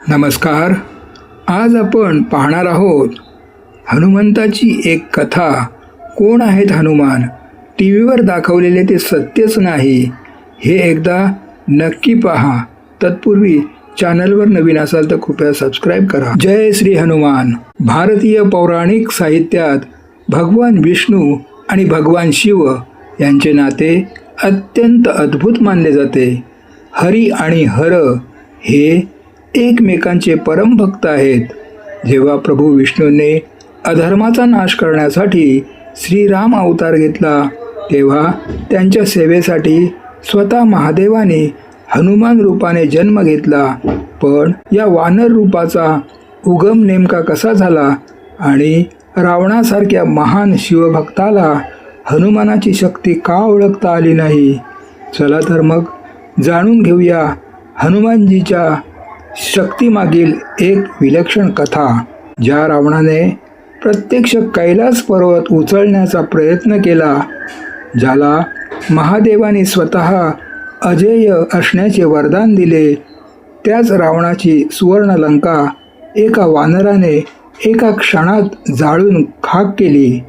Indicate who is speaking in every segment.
Speaker 1: नमस्कार. आज आपण पाहणार आहोत हनुमंताची एक कथा. कोण आहेत हनुमान? टी व्हीवर दाखवलेले ते सत्यच नाही हे एकदा नक्की पहा. तत्पूर्वी चॅनलवर नवीन असाल तर कृपया सबस्क्राईब करा. जय श्री हनुमान. भारतीय पौराणिक साहित्यात भगवान विष्णू आणि भगवान शिव यांचे नाते अत्यंत अद्भुत मानले जाते. हरी आणि हर हे एकमेकांचे परमभक्त आहेत. जेव्हा प्रभू विष्णूने अधर्माचा नाश करण्यासाठी श्रीराम अवतार घेतला तेव्हा त्यांच्या सेवेसाठी स्वतः महादेवाने हनुमान रूपाने जन्म घेतला. पण या वानर रूपाचा उगम नेमका कसा झाला आणि रावणासारख्या महान शिवभक्ताला हनुमानाची शक्ती का ओळखता आली नाही? चला तर मग जाणून घेऊया हनुमानजीच्या शक्तीमागील एक विलक्षण कथा. ज्या रावणाने प्रत्यक्ष कैलास पर्वत उचलण्याचा प्रयत्न केला, ज्याला महादेवाने स्वतः अजेय असण्याचे वरदान दिले, त्याच रावणाची सुवर्णलंका एका वानराने एका क्षणात जाळून खाक केली.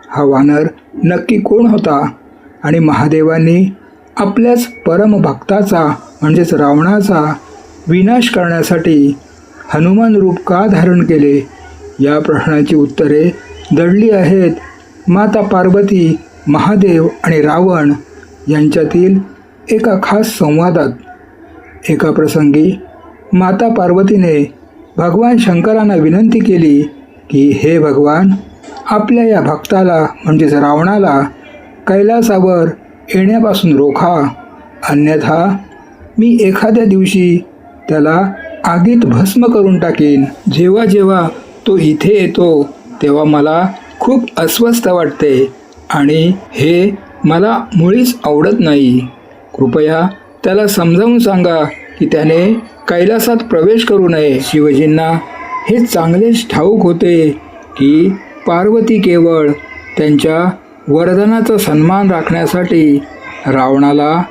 Speaker 1: हा वानर नक्की कोण होता आणि महादेवांनी आपल्याच परमभक्ताचा म्हणजेच रावणाचा विनाश करण्यासाठी हनुमान रूप का धारण केले? या प्रश्नाची उत्तरे दडली आहेत माता पार्वती, महादेव आणि रावण यांच्यातील एका खास संवादात. एका प्रसंगी माता पार्वतीने भगवान शंकरांना विनंती केली की हे भगवान, आपल्या या भक्ताला म्हणजेच रावणाला कैलासावर येण्यापासून रोखा, अन्यथा मी एखाद्या दिवशी त्याला आगीत भस्म करून टाकीन. जेव्हा जेव्हा तो इथे येतो तेव्हा मला खूप अस्वस्थ वाटते आणि हे मला मुळीच आवडत नाही. कृपया त्याला समजावून सांगा की त्याने कैलासात प्रवेश करू नये. शिवजींना हे चांगलेच ठाऊक होते की पार्वती केवळ त्यांच्या वरदानाचा सन्मान राखण्यासाठी रावणाला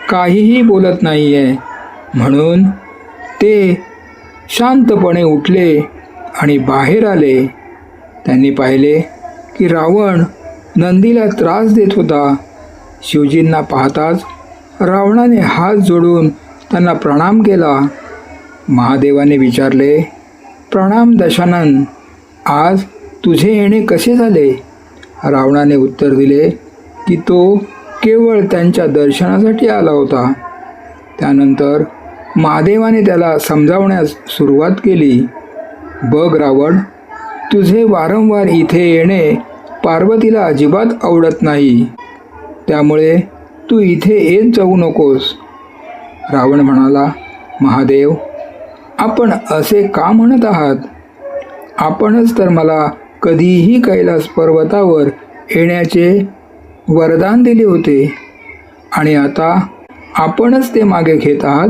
Speaker 1: काहीही बोलत नाही आहे. म्हणून ते शांतपणे उठले आणि बाहेर आले. त्यांनी पाहिले की रावण नंदीला त्रास देत होता. शिवजींना पाहताच रावणाने हात जोडून त्यांना प्रणाम केला. महादेवाने विचारले, प्रणाम दशानन, आज तुझे येणे कसे झाले? रावणाने उत्तर दिले की तो केवळ त्यांच्या दर्शनासाठी आला होता. त्यानंतर महादेवाने त्याला समजावण्यास सुरुवात केली. बघ रावण, तुझे वारंवार इथे येणे पार्वतीला अजिबात आवडत नाही, त्यामुळे तू इथे येत जाऊ नकोस. रावण म्हणाला, महादेव, आपण असे का म्हणत आहात? आपणच तर मला कधीही कैलास पर्वतावर येण्याचे वरदान दिले होते आणि आता आपणच ते मागे घेत आहात.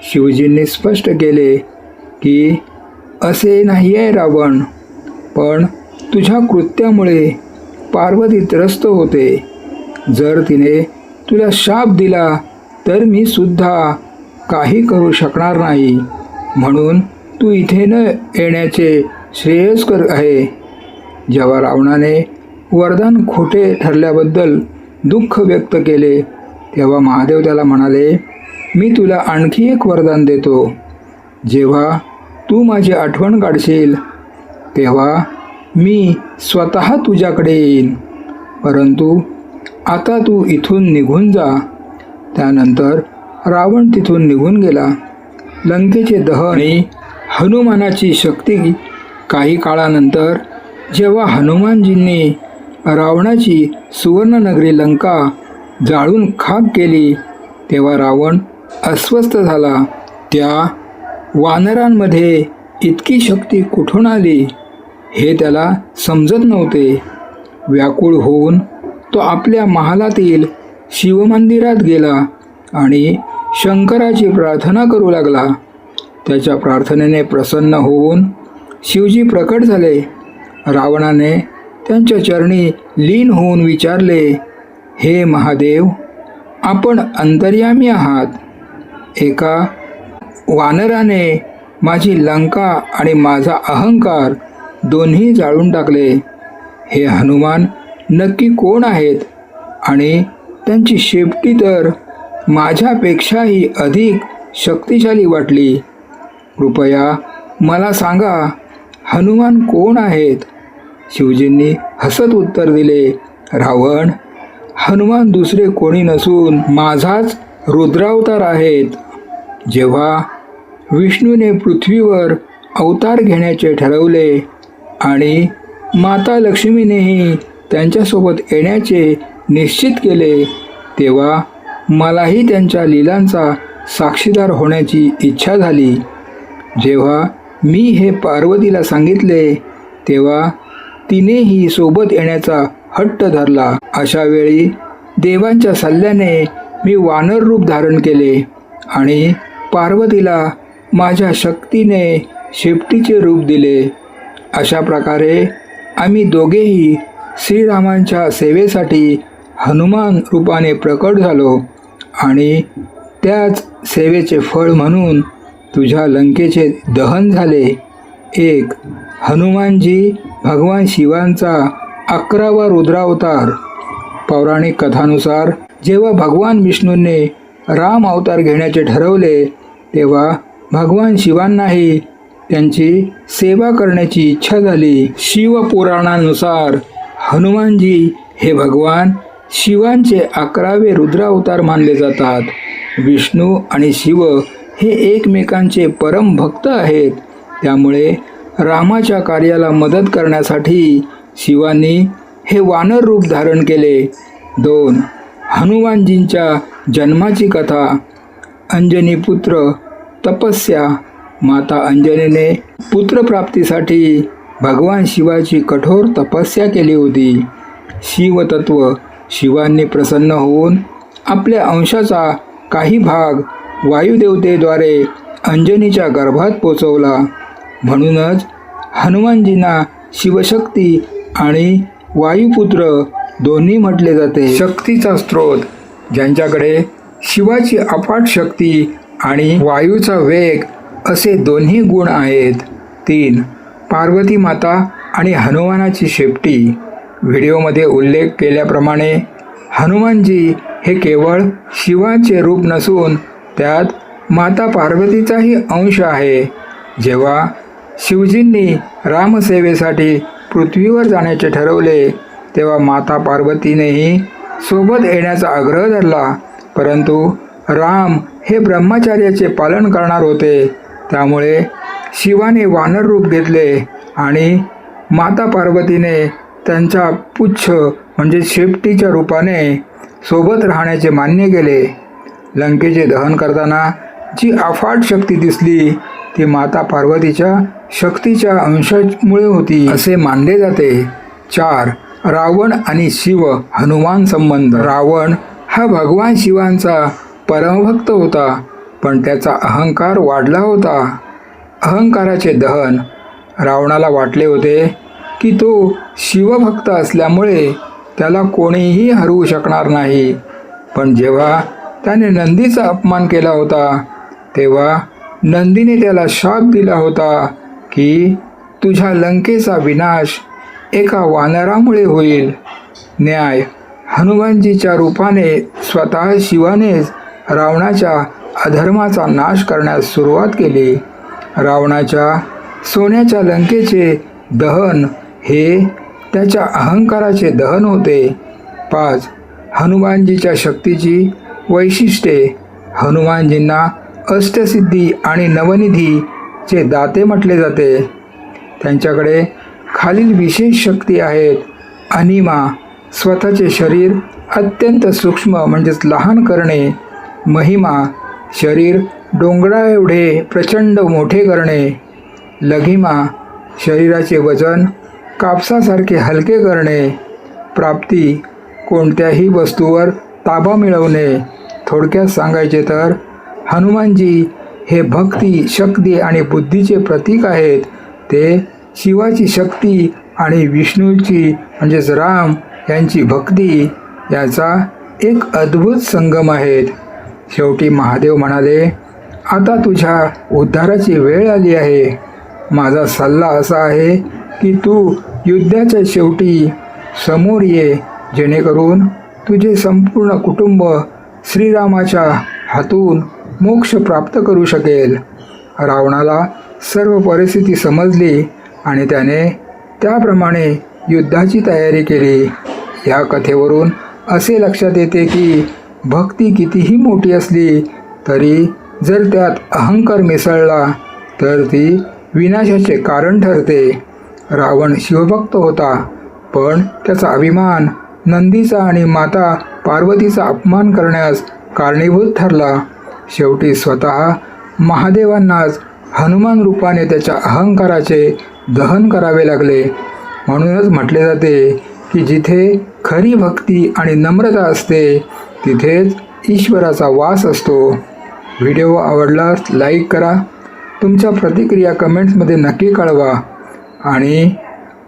Speaker 1: शिवजींनी स्पष्ट केले की असे नाही आहे रावण, पण तुझ्या कृत्यामुळे पार्वती त्रस्त होते. जर तिने तुला शाप दिला तर मी सुद्धा काही करू शकणार नाही. म्हणून तू इथे न येण्याचे श्रेयस्कर आहे. जेव्हा रावणाने वरदान खोटे ठरल्याबद्दल दुःख व्यक्त केले तेव्हा महादेव त्याला म्हणाले, मी तुला आणखी एक वरदान देतो. जेव्हा तू माझी आठवण काढशील तेव्हा मी स्वतः तुझ्याकडे येईन. परंतु आता तू इथून निघून जा. त्यानंतर रावण तिथून निघून गेला. लंकेचे दहन आणि हनुमानाची शक्ती. काही काळानंतर जेव्हा हनुमानजींनी रावणाची सुवर्णनगरी लंका जाळून खाक केली तेव्हा रावण अस्वस्थ झाला. त्या वानरांमध्ये इतकी शक्ती कुठून आली हे त्याला समजत नव्हते. व्याकुळ होऊन तो आपल्या महालातील शिवमंदिरात गेला आणि शंकराची प्रार्थना करू लागला. त्याच्या प्रार्थनेने प्रसन्न होऊन शिवजी प्रकट झाले. रावणाने त्यांच्या चरणी लीन होऊन विचारले, हे महादेव, आपण अंतर्यामी आहात. एका वानराने माझी लंका आणि माझा अहंकार दोन्ही जाळून टाकले. हे हनुमान नक्की कोण आहेत आणि त्यांची शेपटी तर माझ्यापेक्षाही अधिक शक्तिशाली वाटली. कृपया मला सांगा, हनुमान कोण आहेत? शिवजींनी हसत उत्तर दिले, रावण, हनुमान दुसरे कोणी नसून माझाच रुद्रावतार आहेत. जेव्हा विष्णूने पृथ्वीवर अवतार घेण्याचे ठरवले आणि माता लक्ष्मीनेही त्यांच्यासोबत येण्याचे निश्चित केले, तेव्हा मलाही त्यांच्या लीलांचा साक्षीदार होण्याची इच्छा झाली. जेव्हा मी हे पार्वतीला सांगितले, तेव्हा तिनेही सोबत येण्याचा हट्ट धरला. अशा वेळी देवांच्या सल्ल्याने मी वानर रूप धारण केले आणि पार्वतीला माझ्या शक्तीने शेपटीचे रूप दिले. अशा प्रकारे आम्ही दोघेही श्रीरामांच्या सेवेसाठी हनुमान रूपाने प्रकट झालो आणि त्याच सेवेचे फळ म्हणून तुझ्या लंकेचे दहन झाले. 1. हनुमानजी भगवान शिवांचा 11वा रुद्रावतार. पौराणिक कथानुसार जेव्हा भगवान विष्णूंनी राम अवतार घेण्याचे ठरवले, तेव्हा भगवान शिवांनाही त्यांची सेवा करण्याची इच्छा झाली. शिवपुराणानुसार हनुमानजी हे भगवान शिवांचे 11वे रुद्रावतार मानले जातात. विष्णू आणि शिव हे एकमेकांचे परम भक्त आहेत. त्यामुळे रामाच्या कार्याला मदत करण्यासाठी शिवांनी हे वानर रूप धारण केले. 2. हनुमानजींच्या जन्माची कथा. अंजनी पुत्र तपस्या. माता अंजनीने पुत्रप्राप्तीसाठी भगवान शिवाची कठोर तपस्या केली होती. शिवतत्व. शिवांनी प्रसन्न होऊन आपल्या अंशाचा काही भाग वायुदेवतेद्वारे अंजनीच्या गर्भात पोचवला. म्हणूनच हनुमानजींना शिवशक्ती आणि वायुपुत्र दोन्ही म्हटले जाते. शक्तीचा स्रोत. ज्यांच्याकडे शिवाची अफाट शक्ती आणि वायूचा वेग असे दोन्ही गुण आहेत. 3. पार्वती माता आणि हनुमानाची शेपटी. व्हिडिओमध्ये उल्लेख केल्याप्रमाणे हनुमानजी हे केवळ शिवाचे रूप नसून त्यात माता पार्वतीचाही अंश आहे. जेव्हा शिवजींनी रामसेवेसाठी पृथ्वीवर जाण्याचे ठरवले, तेव्हा माता पार्वतीनेही सोबत येण्याचा आग्रह धरला. परंतु राम हे ब्रह्मचर्याचे पालन करणार होते. त्यामुळे शिवाने वानर रूप घेतले आणि माता पार्वतीने त्यांच्या पुच्छ म्हणजे शेपटीच्या रूपाने सोबत राहण्याचे मान्य केले. लंकेचे दहन करताना जी अफाट शक्ती दिसली ती माता पार्वतीच्या शक्तीच्या अंशामुळे होती असे मानले जाते. 4. रावण आणि शिव हनुमान संबंध. रावण हा भगवान शिवांचा परमभक्त होता, पण त्याचा अहंकार वाढला होता. अहंकाराचे दहन. रावणाला वाटले होते की तो शिवभक्त असल्यामुळे त्याला कोणीही हरवू शकणार नाही. पण जेव्हा त्याने नंदीचा अपमान केला होता, तेव्हा नंदीने त्याला शाप दिला होता की तुझ्या लंकेचा विनाश एका वानरामुळे होईल. न्याय. हनुमानजीच्या रूपाने स्वतः शिवानेच रावणाच्या अधर्माचा नाश करण्यास सुरुवात केली. रावणाच्या सोन्याच्या लंकेचे दहन हे त्याच्या अहंकाराचे दहन होते. 5. हनुमानजीच्या शक्तीची वैशिष्ट्ये. हनुमानजींना अष्टसिद्धी आणि नवनिधीचे दाते म्हटले जाते. त्यांच्याकडे खालील विशेष शक्ती आहेत. अनिमा. स्वतःचे शरीर अत्यंत सूक्ष्म म्हणजेच लहान करणे. महिमा. शरीर डोंगरा एवढे प्रचंड मोठे करणे. लघिमा. शरीराचे वजन कापसासारखे हलके करणे. प्राप्ती. कोणत्याही वस्तूवर ताबा मिळवणे. थोडक्यात सांगायचे तर हनुमानजी हे भक्ती, शक्ती आणि बुद्धीचे प्रतीक आहेत. ते शिवाची शक्ती आणि विष्णूची म्हणजेच राम यांची भक्ती याचा एक अद्भुत संगम आहेत. शेवटी महादेव म्हणाले, आता तुझ्या उद्धाराची वेळ आली आहे. माझा सल्ला असा आहे की तू युद्धाच्या शेवटी समोर ये, जेणेकरून तुझे संपूर्ण कुटुंब श्रीरामाच्या हातून मोक्ष प्राप्त करू शकेल. रावणाला सर्व परिस्थिती समजली आणि त्याने त्याप्रमाणे युद्धाची तयारी केली. या कथेवरून असे लक्षात येते की भक्ती कितीही मोठी असली तरी जर त्यात अहंकार मिसळला तर ती विनाशाचे कारण ठरते. रावण शिवभक्त होता, पण त्याचा अभिमान नंदीचा आणि माता पार्वतीचा अपमान करण्यास कारणीभूत ठरला. शेवटी स्वतः महादेवांनाच हनुमान रूपाने त्याच्या अहंकाराचे दहन करावे लागले. म्हणूनच म्हटले जाते की जिथे खरी भक्ती आणि नम्रता असते तिथेच ईश्वराचा वास असतो. व्हिडिओ आवडल्यास लाईक करा, तुमच्या प्रतिक्रिया कमेंट्समध्ये नक्की कळवा आणि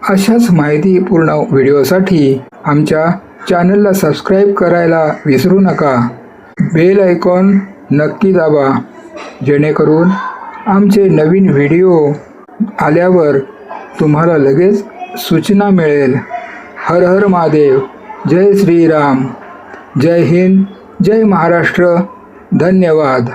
Speaker 1: अशाच माहितीपूर्ण व्हिडिओसाठी आमच्या चॅनलला सबस्क्राईब करायला विसरू नका. बेल आयकॉन नक्की दाबा, जेणेकरून आमचे नवीन व्हिडिओ आल्यावर तुम्हाला लगेच सूचना मिळेल. हर हर महादेव. जय श्रीराम. जय हिंद. जय महाराष्ट्र. धन्यवाद.